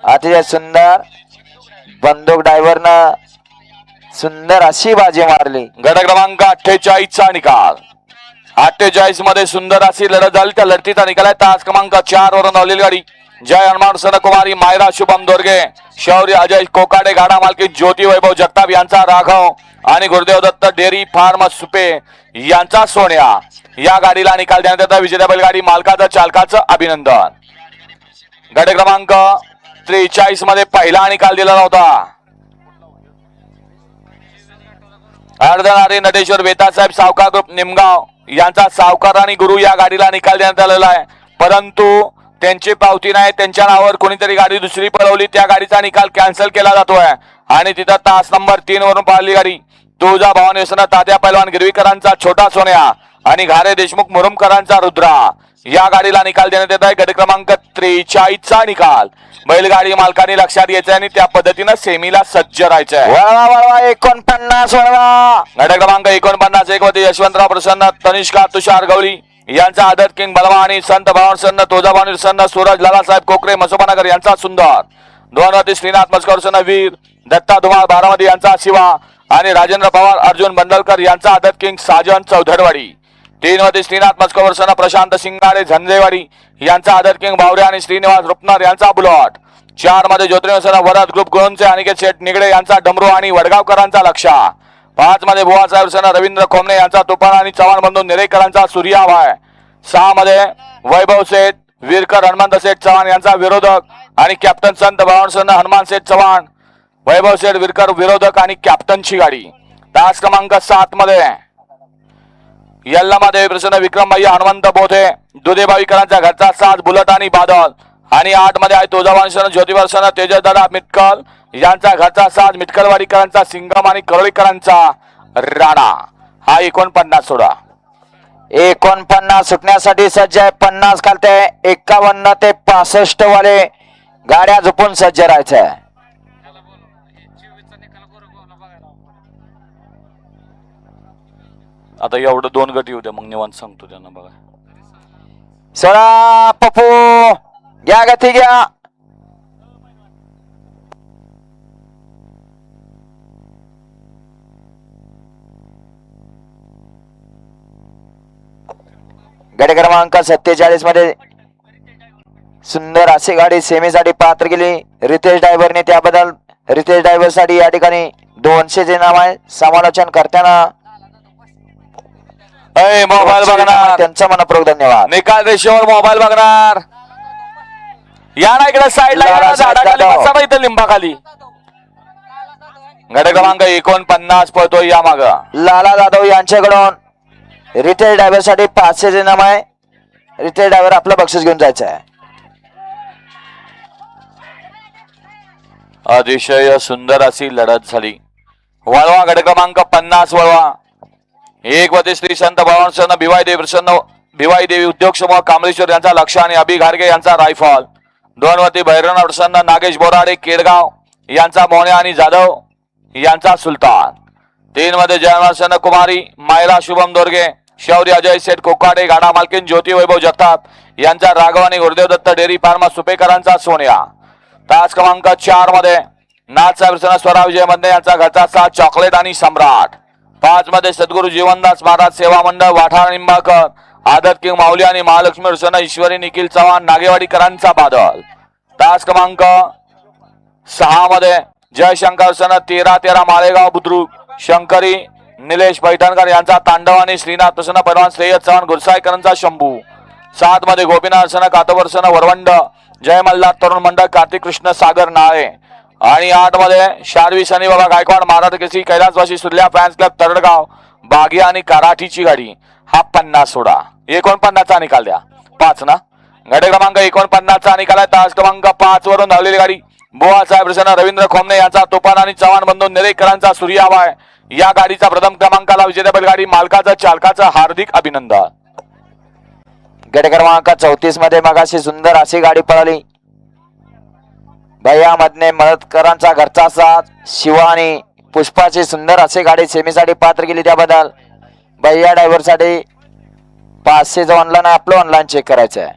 अतिशय सुंदर बंदूक ड्रायव्हरनं सुंदर अशी बाजी मारली. गट क्रमांक 48 चा निकाल. 48 मध्ये सुंदर अशी लढत झाली. त्या लढतीचा निकाल आहे तास क्रमांक 4 वरून धावलेली गाडी जय हनुमान सनकुमारी मायरा शुभम दोरगे शौर्य अजय कोकाडे गाडा मालकी ज्योती वैभव जगताप यांचा राघव आणि गुरुदेव दत्त डेअरी फार्म सुपे यांचा सोन्या. या गाडीला निकाल देण्यात येतो. विजेत्या बैलगाडी मालकाचं चालकाचं अभिनंदन. गट क्रमांक 43 मध्ये पहिला निकाल दिला होता. अर्धनारी नटेश्वर वेतासाहेब सावकार ग्रुप निमगाव यांचा सावकार आणि गुरु या गाडीला निकाल देण्यात आलेला आहे. परंतु त्यांची पावती नाही. त्यांच्या नावावर कोणीतरी गाडी दुसरी पळवली. त्या गाडीचा निकाल कॅन्सल केला जातोय आणि तिथं तास नंबर 3 वरून पळाली गाडी तुळजा भवानी व्यसन तात्या पैलवान गिरवीकरांचा छोटा सोन्या आणि घारे देशमुख मुरुमकरांचा रुद्रा. या गाडीला निकाल देण्यात येत आहे. गट क्रमांक 43 चा निकाल. बैलगाडी मालकांनी लक्षात घ्यायचं आणि त्या पद्धतीनं सेमीला सज्ज राहायचंय. 49 वळवा. गट क्रमांक 49 एक वती यशवंतराव प्रसन्न तनिष्का तुषार गवळी यांचा आदत किंग बलवा आणि संत भवन सन्न तुळजाभवानी सन्न सूरज लालासाहेब कोकरे मसोबानगर यांचा सुंदर. 2 वती श्रीनाथ मस्कर सन्न वीर दत्ता धुमाळ बारामती यांचा शिवा आणि राजेंद्र पवार अर्जुन बंडलकर यांचा आदत किंग साजन चौधरवाडी. 3 वती श्रीनाथ मस्कर सन्न प्रशांत सिंगाडे झंजेवाडी यांचा आदत किंग बावरे आणि श्रीनिवास रुपनर यांचा बुलॉट. 4 मध्ये ज्योतिर्मय वरद ग्रुप गुळूंचे अनिकेत शेठ निगडे यांचा डमरू आणि वडगावकरांचा लक्षा. 5 मध्ये बुवासाहेब सण रवींद्र खोमणे यांचा तुफान आणि चव्हाण बंधू निरेकरांचा सूर्याभाय. 6 मध्ये वैभव शेठ वीरकर हनुमंत शेठ चव्हाण यांचा विरोधक आणि कॅप्टन संत भवन सण हनुमान शेठ चव्हाण वैभव शेठ वीरकर विरोधक आणि कॅप्टनची गाडी. तास क्रमांक 7 मध्ये यल्लामा देवी प्रसन्न विक्रम भैया हनुमंत बोधे दुधेबावीकरांचा घरचा साज बुलट आणि बादल आणि 8 मध्ये आहे तुळजाभवानी सण ज्योतिबा सण तेजदादा मिटकल यांचा घरचा साज मिटकलवाडीकरांचा सिंगम आणि करोळीकरांचा राणा. हा 49 सोडा. 49 सुटण्यासाठी सज्ज आहे. 50 खालते 51 ते 65 वाले गाड्या झोपून सज्ज राहायचंय. आता एवढं 2 गट येऊ द्या मग निवांत सांगतो त्यांना बघा. सोळा पप्पू घ्या गती घ्या. गट क्रमांक 47 मध्ये सुंदर अशी गाडी सेमीसाठी पात्र केली रितेश ड्रायव्हरने. त्याबद्दल रितेश ड्रायव्हर साठी या ठिकाणी 200 चे नाव आहे. समालोचन करताना मोबाईल बघणार त्यांचा मनपूर्वक धन्यवाद. निकाल रेषेवर मोबाईल बघणार. या ना इकडे साईडला झाडाखाली इथं लिंबाखाली. गट क्रमांक 49 पळतो या माग. लाला जाधव यांच्याकडून रितेश ड्रायव्हर साठी 500 चे नाम आहे. रितेश ड्रायव्हर आपलं बक्षीस घेऊन जायचं आहे. अतिशय सुंदर अशी लढत झाली. वळवा गट क्रमांक 50 वळवा. 1 वती श्री संत भवन सण भिवाई देवी प्रसन्न भिवाई देवी उद्योग समूह कांबळेश्वर यांचा लक्ष आणि अभि घारगे यांचा रायफल. 2 वती भैरवनाथ प्रसन्न नागेश बोराडे केडगाव यांचा मोहने आणि जाधव यांचा सुलतान. 3 मध्ये जयमान कुमारी मायरा शुभम दोरगे शौर्य अजय शेठ कोकाडे गाडा मालकीन ज्योती वैभव जगताप यांचा राघव आणि गुरुदेव दत्त डेअरी फार्म सुपेकरांचा सोन्या. तास क्रमांक 4 मध्ये नाथसाहेब स्वरा विजय मध्ये यांचा घरचा साथ चॉकलेट आणि सम्राट. 5 मध्ये सद्गुरू जीवनदास महाराज सेवा मंडळ वाठार निंबाळकर आदत किंग माऊली आणि महालक्ष्मी प्रसन्न ईश्वरी निखिल चव्हाण नागेवाडीकरांचा बादल. तास क्रमांक 6 मध्ये जयशंकर सन 13 माळेगाव बुद्रुक शंकरी निलेश पैठणकर यांचा तांडव आणि श्रीनाथ प्रसन्न पैलवान श्रेयस चव्हाण गुरसाईकरांचा शंभू. 7 मध्ये गोपीनाथ सन कातवर सन वरवंड जय मल्हार तरुण मंडळ कार्तिक कृष्ण सागर नाळे आणि 8 मध्ये शारवी शनी बाबा गायकवाड महाराष्ट्र केसरी कैलासवासी सुर्ल्या फॅन्स क्लब तरडगाव बागी आणि कराठीची गाडी. हा 50 सोडा. 49 चा निकाल द्या. 5 ना. गट क्रमांक 49 चा निकाल आहे. तास क्रमांक 5 वरून धावलेली गाडी बुवासाहेब प्रसन्न रवींद्र खोमणे यांचा तुफान आणि चव्हाण बंधू निरेकरांचा सूर्याभाय. या गाडीचा प्रथम क्रमांकाला विजेत्या बैलगाडी मालकाचं चालकाचं हार्दिक अभिनंदन. गट क्रमांक 34 मध्ये मगाशी सुंदर अशी गाडी पळाली. भैया मधने मदतकरांचा घरचा साथ शिवानी पुष्पाची सुंदर अशी गाडी सेमीसाठी पात्र केली. त्याबद्दल भैया ड्रायव्हर साठी 500 ऑनलाईन आपलं ऑनलाईन चेक करायचं आहे.